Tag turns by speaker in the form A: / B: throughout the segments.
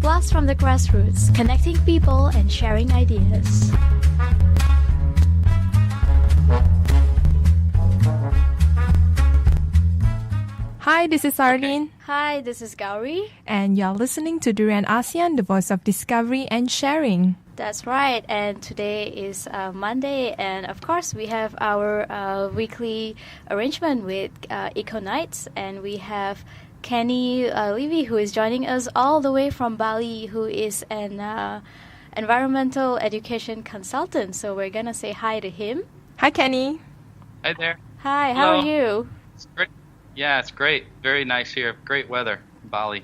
A: Blast from the grassroots, connecting people and sharing ideas.
B: Hi, this is Arlene.
A: Hi, this is Gowri.
B: And you're listening to Durian ASEAN, the voice of discovery and sharing.
A: That's right, and today is Monday, and of course we have our weekly arrangement with EcoKnights, and we have Kenny Levy, who is joining us all the way from Bali, who is an environmental education consultant. So we're going to say hi to him.
B: Hi, Kenny.
C: Hi there.
A: Hi, how are you?
C: It's great. Yeah, it's great. Very nice here. Great weather in Bali.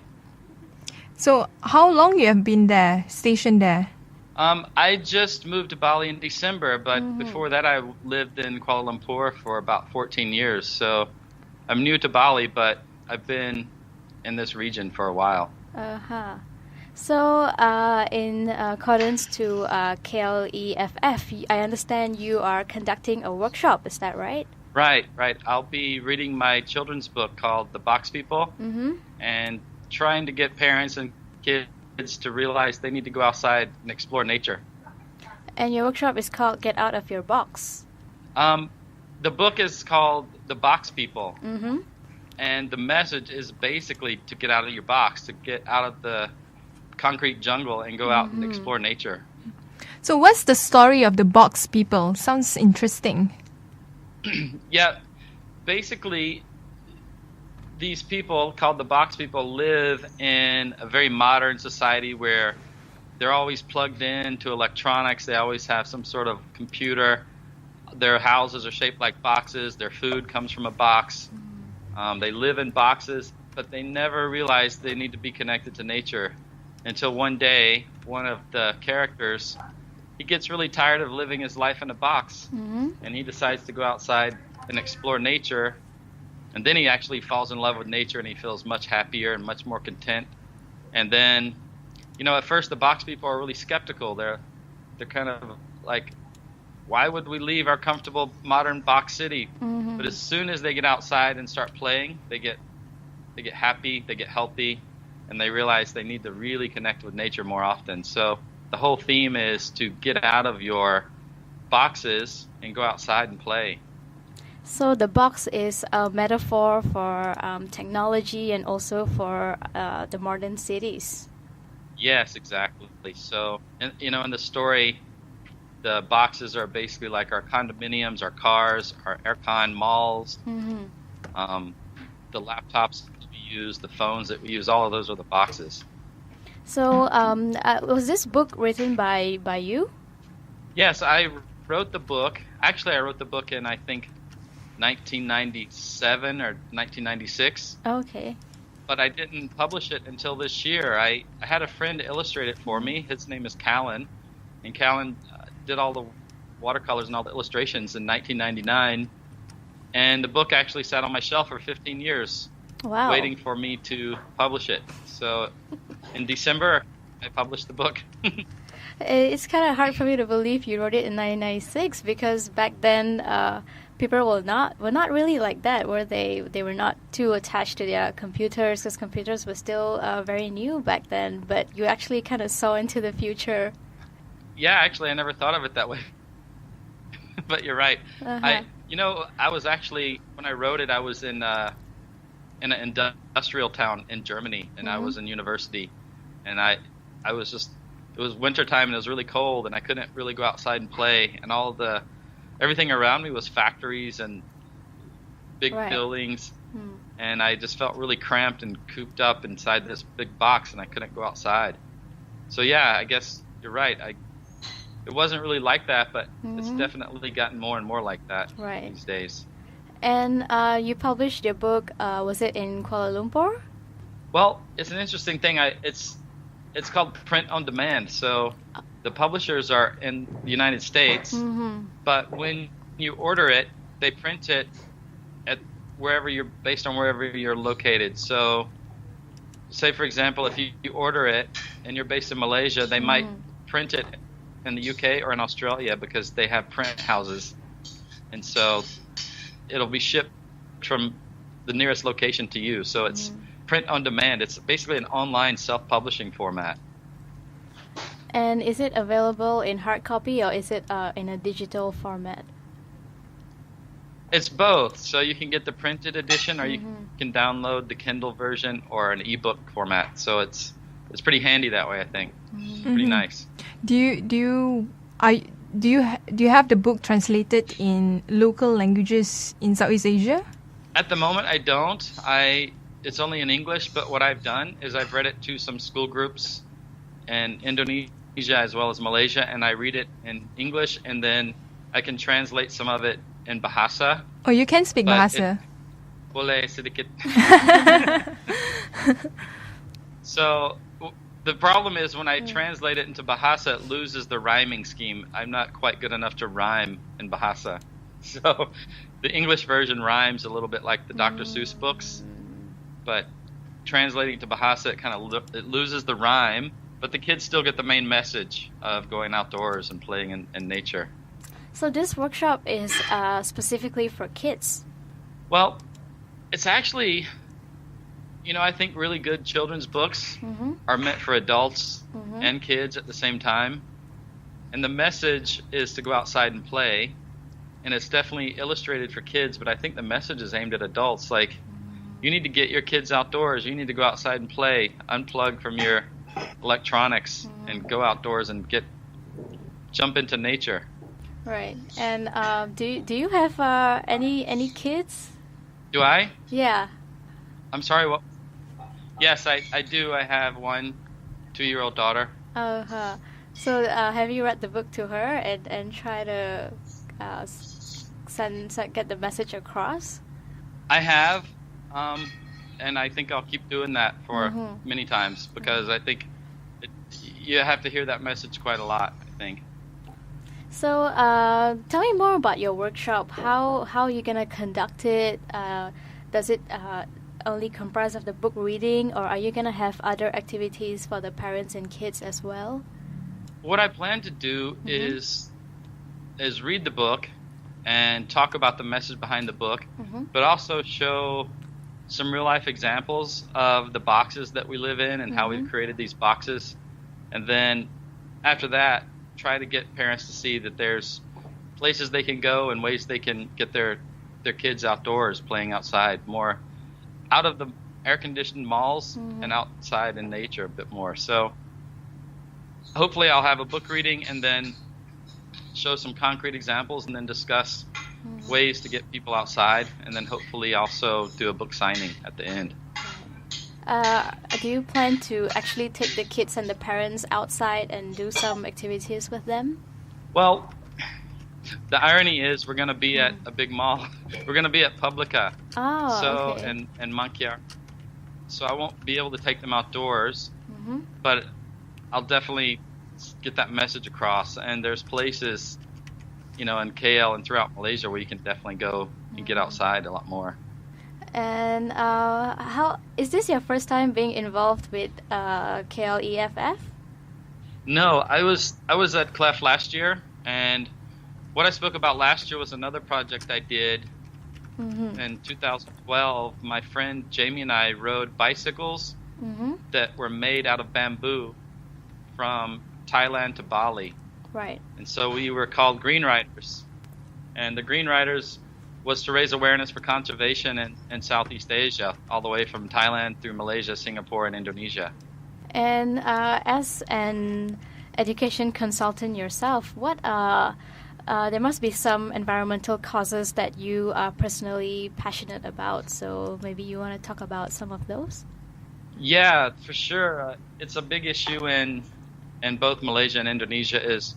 B: So how long you have been there, stationed there?
C: I just moved to Bali in December, but before that I lived in Kuala Lumpur for about 14 years. So I'm new to Bali, but I've been in this region for a while.
A: So in accordance to KLEFF, I understand you are conducting a workshop, is that right?
C: Right. I'll be reading my children's book called The Box People and trying to get parents and kids to realize they need to go outside and explore nature.
A: And your workshop is called Get Out of Your Box.
C: The book is called The Box People. And the message is basically to get out of your box, to get out of the concrete jungle and go out and explore nature.
B: So what's the story of the Box People? Sounds interesting.
C: Yeah, basically, these people called the Box People live in a very modern society where they're always plugged in to electronics. They always have some sort of computer. Their houses are shaped like boxes. Their food comes from a box. They live in boxes, but they never realize they need to be connected to nature until one day, one of the characters, he gets really tired of living his life in a box, and he decides to go outside and explore nature. And then he actually falls in love with nature, and he feels much happier and much more content. And then, at first the Box People are really skeptical. They're kind of like, why would we leave our comfortable modern box city? But as soon as they get outside and start playing, they get happy, they get healthy, and they realize they need to really connect with nature more often. So the whole theme is to get out of your boxes and go outside and play.
A: So the box is a metaphor for technology and also for the modern cities.
C: Yes, exactly. So, in the story, the boxes are basically like our condominiums, our cars, our aircon malls, the laptops that we use, the phones that we use, all of those are the boxes.
A: So was this book written by you?
C: Yes, I wrote the book. Actually, I wrote the book in, I think, 1997 or 1996.
A: Okay.
C: But I didn't publish it until this year. I had a friend illustrate it for me. His name is Callan. And Callan did all the watercolors and all the illustrations in 1999. And the book actually sat on my shelf for 15 years.
A: Wow.
C: Waiting for me to publish it. So in December, I published the book.
A: It's kind of hard for me to believe you wrote it in 1996 because back then people were not really like that, were they? They were not too attached to their computers because computers were still very new back then. But you actually kind of saw into the future.
C: Yeah, actually, I never thought of it that way. But you're right. I was actually, when I wrote it, I was in an industrial town in Germany, and I was in university, and I was just, it was wintertime and it was really cold, and I couldn't really go outside and play, and everything around me was factories and big buildings, and I just felt really cramped and cooped up inside this big box, and I couldn't go outside. So yeah, I guess you're right. It wasn't really like that, but it's definitely gotten more and more like that these days.
A: And you published your book, was it in Kuala Lumpur?
C: Well, it's an interesting thing. It's called print on demand. So the publishers are in the United States, but when you order it, they print it at based on wherever you're located. So say, for example, if you order it and you're based in Malaysia, they might print it in the UK or in Australia because they have print houses. And so it'll be shipped from the nearest location to you. So it's print on demand. It's basically an online self-publishing format.
A: And is it available in hard copy or is it in a digital format?
C: It's both. So you can get the printed edition, or you can download the Kindle version or an ebook format. So it's pretty handy that way, I think. It's pretty nice.
B: Do you have the book translated in local languages in Southeast Asia?
C: At the moment, I don't. It's only in English, but what I've done is I've read it to some school groups in Indonesia as well as Malaysia, and I read it in English, and then I can translate some of it in Bahasa.
B: Oh, you can speak Bahasa?
C: Boleh sedikit. So the problem is when I translate it into Bahasa, it loses the rhyming scheme. I'm not quite good enough to rhyme in Bahasa. So the English version rhymes a little bit like the Dr. Seuss books, but translating to Bahasa, it loses the rhyme, but the kids still get the main message of going outdoors and playing in nature.
A: So this workshop is specifically for kids?
C: Well, it's actually, I think really good children's books are meant for adults and kids at the same time. And the message is to go outside and play. And it's definitely illustrated for kids, but I think the message is aimed at adults. Like, you need to get your kids outdoors. You need to go outside and play. Unplug from your electronics and go outdoors and jump into nature.
A: Right. And do you have any kids?
C: Do I?
A: Yeah.
C: I'm sorry, what? Yes, I do. I have one 2-year-old daughter.
A: So have you read the book to her and try to get the message across?
C: I have, and I think I'll keep doing that for many times, because I think you have to hear that message quite a lot, I think.
A: So tell me more about your workshop. How are you going to conduct it? Does it only comprise of the book reading, or are you going to have other activities for the parents and kids as well?
C: What I plan to do is read the book and talk about the message behind the book, but also show some real-life examples of the boxes that we live in and how we've created these boxes. And then after that, try to get parents to see that there's places they can go and ways they can get their kids outdoors, playing outside, more out of the air-conditioned malls and outside in nature a bit more. So hopefully I'll have a book reading and then show some concrete examples and then discuss ways to get people outside, and then hopefully also do a book signing at the end.
A: Do you plan to actually take the kids and the parents outside and do some activities with them?
C: Well, the irony is we're going to be at a big mall. We're going to be at Publica.
A: Okay.
C: and Mankiar. So I won't be able to take them outdoors, but I'll definitely get that message across. And there's places, in KL and throughout Malaysia where you can definitely go and get outside a lot more.
A: And how is this your first time being involved with KLEFF?
C: No, I was at CLEF last year, and what I spoke about last year was another project I did in 2012. My friend Jamie and I rode bicycles that were made out of bamboo from Thailand to Bali.
A: Right.
C: And so we were called Green Riders. And the Green Riders was to raise awareness for conservation in Southeast Asia, all the way from Thailand through Malaysia, Singapore, and Indonesia.
A: And as an education consultant yourself, what there must be some environmental causes that you are personally passionate about. So maybe you want to talk about some of those?
C: Yeah, for sure. It's a big issue in both Malaysia and Indonesia is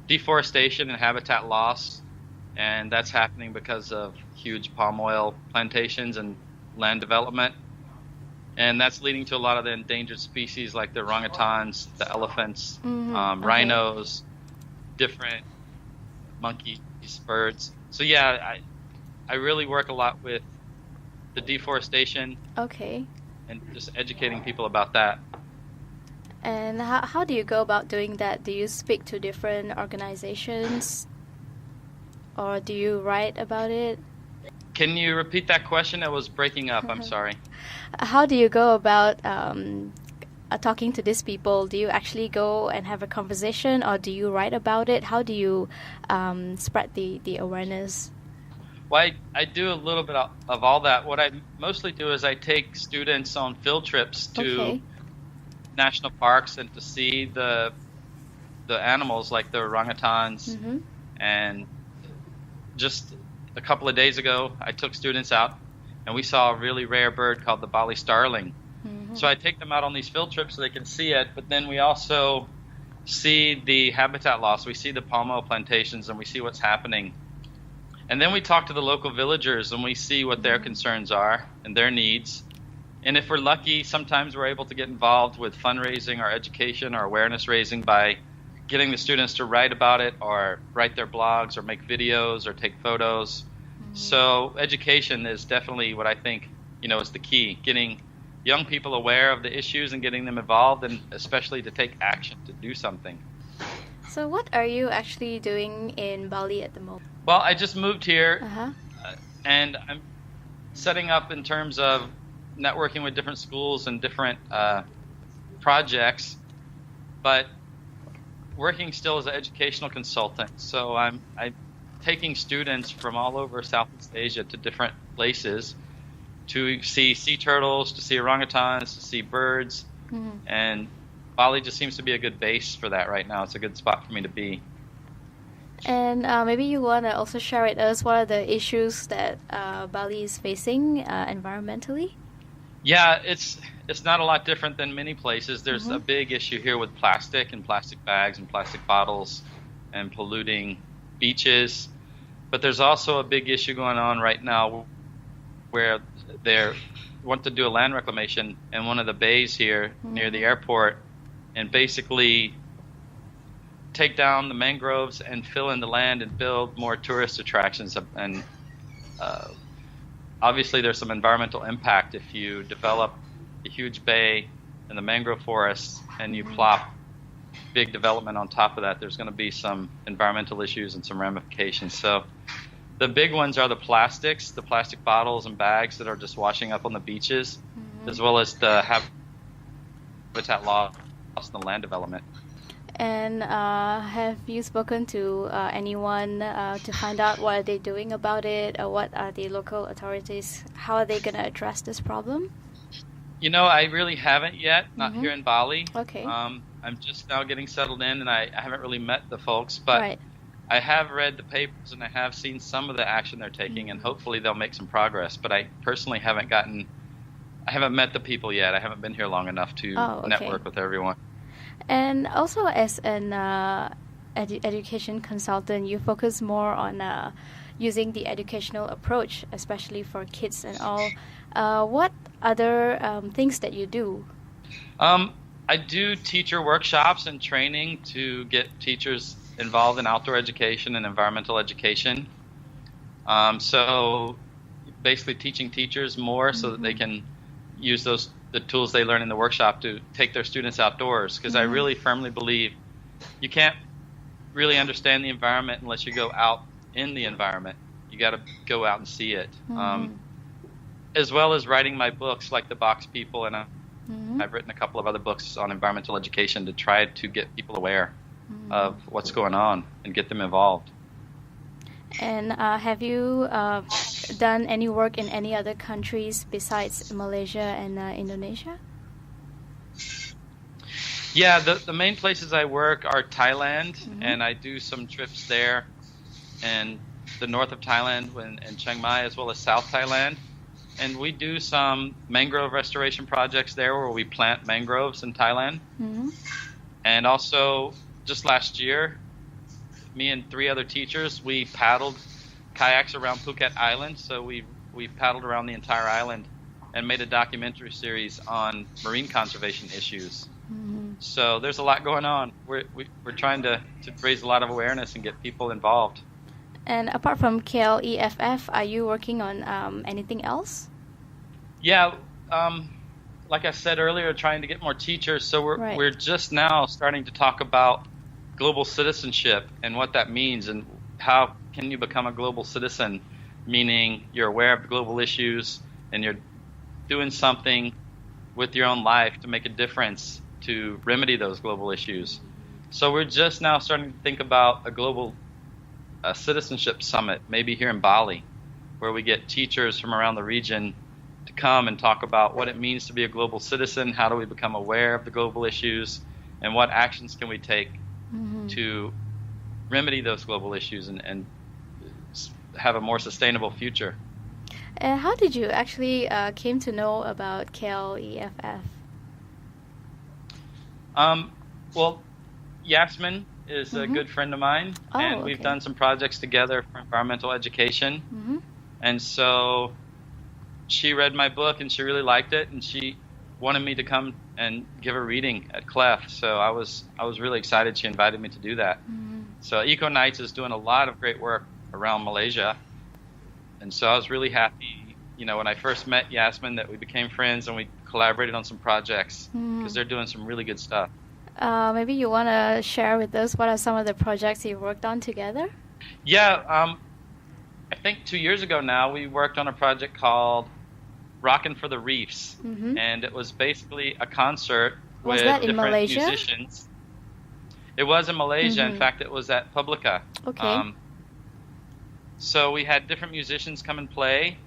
C: deforestation and habitat loss. And that's happening because of huge palm oil plantations and land development. And that's leading to a lot of the endangered species like the orangutans, the elephants, rhinos, different monkeys, birds. So yeah, I really work a lot with the deforestation.
A: Okay.
C: And just educating people about that.
A: And how do you go about doing that? Do you speak to different organizations? Or do you write about it?
C: Can you repeat that question? It was breaking up. I'm sorry.
A: How do you go about talking to these people? Do you actually go and have a conversation, or do you write about it? How do you spread the awareness?
C: Well, I do a little bit of all that. What I mostly do is I take students on field trips to national parks and to see the animals like the orangutans. And just a couple of days ago, I took students out and we saw a really rare bird called the Bali starling. So I take them out on these field trips so they can see it, but then we also see the habitat loss. We see the palm oil plantations and we see what's happening. And then we talk to the local villagers and we see what their concerns are and their needs. And if we're lucky, sometimes we're able to get involved with fundraising or education or awareness raising by getting the students to write about it or write their blogs or make videos or take photos. So education is definitely what I think, is the key, getting young people aware of the issues and getting them involved, and especially to take action to do something.
A: So what are you actually doing in Bali at the moment?
C: Well, I just moved here and I'm setting up in terms of networking with different schools and different projects, but working still as an educational consultant. So I'm taking students from all over Southeast Asia to different places to see sea turtles, to see orangutans, to see birds. And Bali just seems to be a good base for that right now. It's a good spot for me to be.
A: And maybe you want to also share with us what are the issues that Bali is facing environmentally? Yeah,
C: it's not a lot different than many places. There's a big issue here with plastic and plastic bags and plastic bottles and polluting beaches. But there's also a big issue going on right now where they want to do a land reclamation in one of the bays here near the airport and basically take down the mangroves and fill in the land and build more tourist attractions. And obviously there's some environmental impact if you develop a huge bay in the mangrove forests and you plop big development on top of that. There's going to be some environmental issues and some ramifications. So the big ones are the plastics, the plastic bottles and bags that are just washing up on the beaches, as well as the habitat loss and the land development.
A: And have you spoken to anyone to find out what are they doing about it, or what are the local authorities, how are they going to address this problem?
C: I really haven't yet, not here in Bali.
A: Okay.
C: I'm just now getting settled in, and I haven't really met the folks, but I have read the papers and I have seen some of the action they're taking, and hopefully they'll make some progress. But I personally haven't met the people yet. I haven't been here long enough to network with everyone.
A: And also, as an education consultant, you focus more on using the educational approach, especially for kids and all. What other things that you do?
C: I do teacher workshops and training to get teachers involved in outdoor education and environmental education. So basically teaching teachers more so that they can use the tools they learn in the workshop to take their students outdoors, because I really firmly believe you can't really understand the environment unless you go out in the environment. You got to go out and see it. As well as writing my books like The Box People, and I've written a couple of other books on environmental education to try to get people aware of what's going on and get them involved.
A: And have you done any work in any other countries besides Malaysia and Indonesia?
C: Yeah, the main places I work are Thailand, and I do some trips there, and the north of Thailand and Chiang Mai, as well as South Thailand. And we do some mangrove restoration projects there where we plant mangroves in Thailand. And also, just last year, me and 3 other teachers, we paddled kayaks around Phuket Island. So we paddled around the entire island and made a documentary series on marine conservation issues. So there's a lot going on. We're trying to raise a lot of awareness and get people involved.
A: And apart from KLEFF, are you working on anything else?
C: Yeah, like I said earlier, trying to get more teachers. So we're just now starting to talk about global citizenship and what that means, and how can you become a global citizen, meaning you're aware of global issues and you're doing something with your own life to make a difference to remedy those global issues. So we're just now starting to think about a global citizenship summit, maybe here in Bali, where we get teachers from around the region to come and talk about what it means to be a global citizen, how do we become aware of the global issues, and what actions can we take to remedy those global issues and have a more sustainable future.
A: And how did you actually came to know about KLEFF?
C: Well, Yasmin is a good friend of mine, and we've done some projects together for environmental education. And so she read my book and she really liked it, and she wanted me to come and give a reading at CLEF. So I was really excited she invited me to do that. So EcoKnights is doing a lot of great work around Malaysia, and so I was really happy, when I first met Yasmin, that we became friends and we collaborated on some projects, because they're doing some really good stuff.
A: Maybe you want to share with us what are some of the projects you worked on together?
C: Yeah, I think 2 years ago now we worked on a project called Rockin' for the Reefs, and it was basically a concert with different musicians. It was in Malaysia. In fact, it was at Publica.
A: Okay.
C: So we had different musicians come and play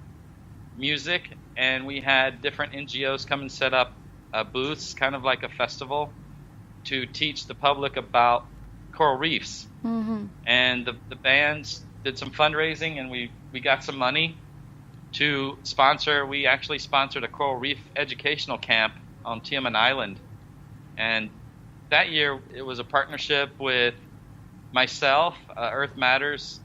C: music, and we had different NGOs come and set up booths, kind of like a festival, to teach the public about coral reefs. And the bands did some fundraising, and we got some money to sponsor. We actually sponsored a coral reef educational camp on Tiaman Island. And that year it was a partnership with myself, Earth Matters,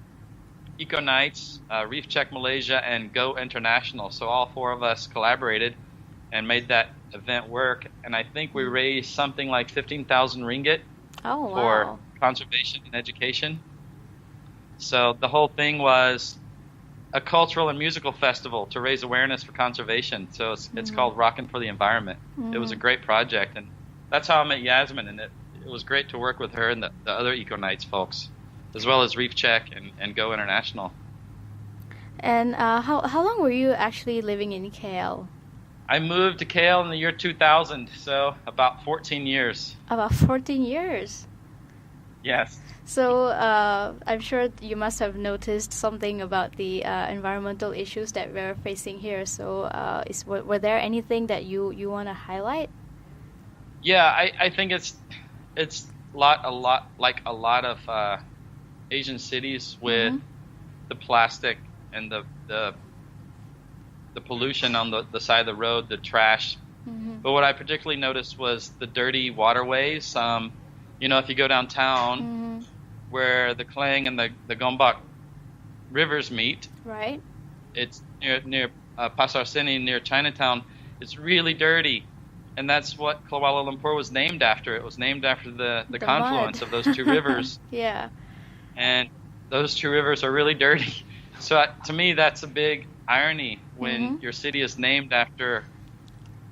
C: EcoKnights, Reef Check Malaysia, and Go International. So all four of us collaborated and made that event work. And I think we raised something like 15,000 ringgit for conservation and education. So the whole thing was a cultural and musical festival to raise awareness for conservation. So it's called Rockin' for the Environment. It was a great project, and that's how I met Yasmin, and it was great to work with her and the other EcoKnights folks, as well as Reef Check and Go International.
A: And how long were you actually living in KL?
C: I moved to KL in the year 2000, so about 14 years.
A: About 14 years?
C: Yes.
A: So I'm sure you must have noticed something about the environmental issues that we're facing here. So were there anything that you want to highlight?
C: Yeah, I think it's a lot like a lot of Asian cities with the plastic and the pollution on the side of the road, the trash. But what I particularly noticed was the dirty waterways. If you go downtown, where the Klang and the Gombak rivers meet,
A: right?
C: It's near Pasar Seni, near Chinatown. It's really dirty, and that's what Kuala Lumpur was named after. It was named after the confluence of those two rivers.
A: Yeah.
C: And those two rivers are really dirty. So to me, that's a big irony when your city is named after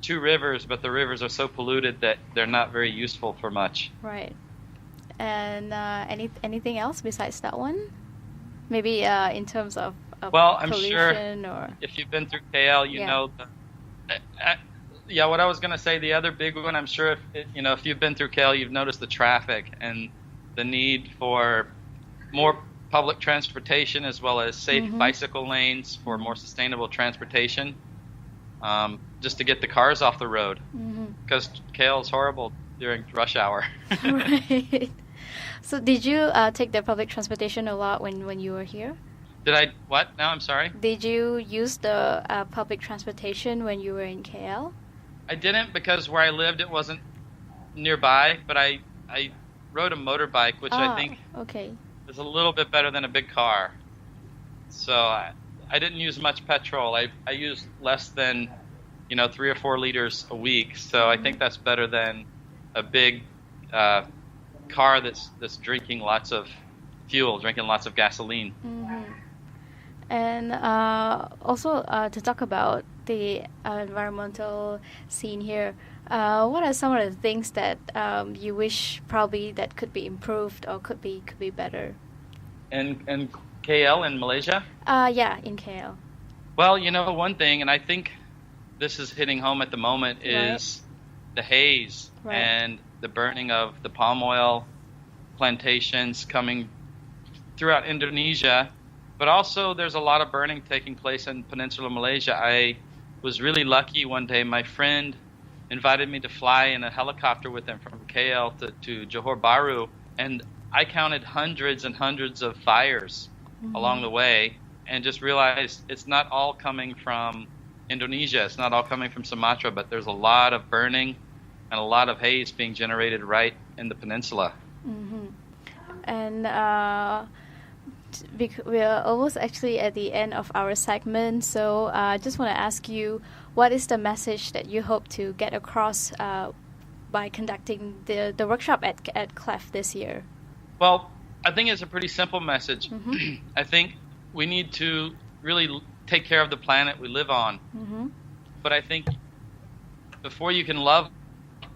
C: two rivers, but the rivers are so polluted that they're not very useful for much.
A: Right. And anything else besides that one? Maybe in terms of
C: I'm
A: pollution,
C: sure
A: or
C: if you've been through KL, you know. What I was going to say, the other big one, I'm sure if you've been through KL, you've noticed the traffic and the need for more public transportation, as well as safe bicycle lanes for more sustainable transportation, just to get the cars off the road, because KL is horrible during rush hour.
A: Right. So did you take the public transportation a lot when you were here?
C: Did I what? No, I'm sorry.
A: Did you use the public transportation when you were in KL?
C: I didn't, because where I lived it wasn't nearby, but I rode a motorbike, which I think is a little bit better than a big car. So I didn't use much petrol. I used less than 3 or 4 liters a week. So I think that's better than a big car that's drinking lots of fuel, drinking lots of gasoline.
A: And also to talk about the environmental scene here, what are some of the things that you wish probably that could be improved or could be better?
C: In KL in Malaysia?
A: Yeah, in KL.
C: Well, one thing, and I think this is hitting home at the moment is the haze and the burning of the palm oil plantations coming throughout Indonesia. But also there's a lot of burning taking place in Peninsula Malaysia. I was really lucky one day. My friend invited me to fly in a helicopter with him from KL to Johor Bahru, and I counted hundreds and hundreds of fires along the way and just realized it's not all coming from Indonesia. It's not all coming from Sumatra, but there's a lot of burning and a lot of haze being generated right in the peninsula.
A: And we're almost actually at the end of our segment, so I just want to ask you, what is the message that you hope to get across by conducting the workshop at CLEF this year?
C: Well, I think it's a pretty simple message. I think we need to really take care of the planet we live on. But I think before you can love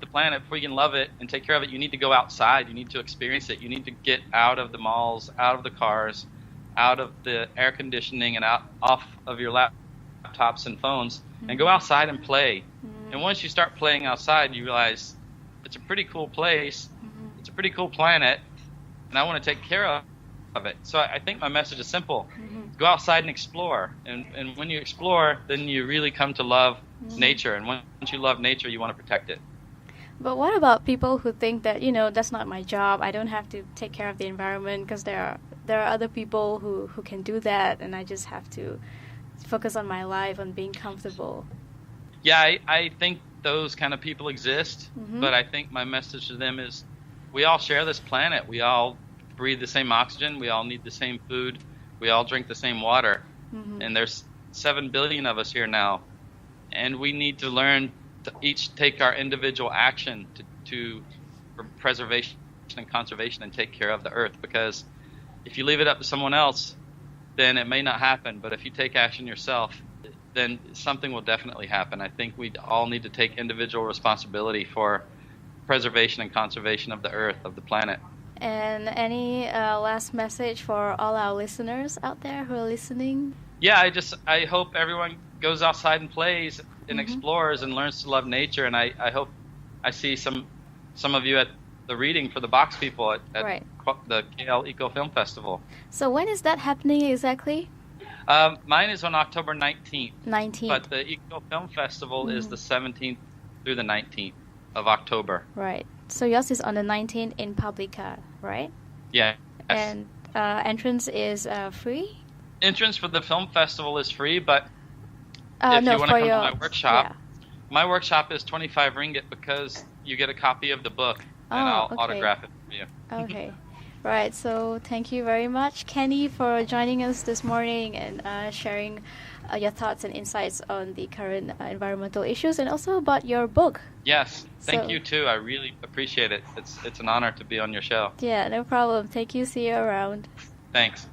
C: the planet, before you can love it and take care of it, you need to go outside. You need to experience it. You need to get out of the malls, out of the cars, out of the air conditioning, and off of your laptops and phones, and go outside and play. And once you start playing outside, you realize it's a pretty cool place, it's a pretty cool planet, and I want to take care of it. So I think my message is simple. Go outside and explore. And when you explore, then you really come to love nature. And once you love nature, you want to protect it.
A: But what about people who think that, that's not my job, I don't have to take care of the environment because there are other people who can do that, and I just have to focus on my life, on being comfortable?
C: Yeah, I think those kind of people exist, but I think my message to them is we all share this planet. We all breathe the same oxygen. We all need the same food. We all drink the same water. And there's 7 billion of us here now. And we need to learn to each take our individual action for preservation and conservation and take care of the earth. Because if you leave it up to someone else, then it may not happen. But if you take action yourself, then something will definitely happen. I think we all need to take individual responsibility for preservation and conservation of the earth, of the planet.
A: And any last message for all our listeners out there who are listening?
C: Yeah, I hope everyone goes outside and plays and explores and learns to love nature. And I hope I see some of you at the reading for the Box People at the KL Eco Film Festival.
A: So when is that happening exactly?
C: Mine is on October 19th.
A: 19th.
C: But the Eco Film Festival is the 17th through the 19th of October.
A: Right. So yours is on the 19th in Publica, right?
C: Yeah.
A: And entrance is free?
C: Entrance for the film festival is free, but if you want to come to my workshop, my workshop is 25 ringgit because you get a copy of the book, and I'll autograph it for you.
A: Okay. Right. So thank you very much, Kenny, for joining us this morning and sharing your thoughts and insights on the current environmental issues and also about your book.
C: Yes. Thank you, too. I really appreciate it. It's an honor to be on your show.
A: Yeah, no problem. Thank you. See you around.
C: Thanks.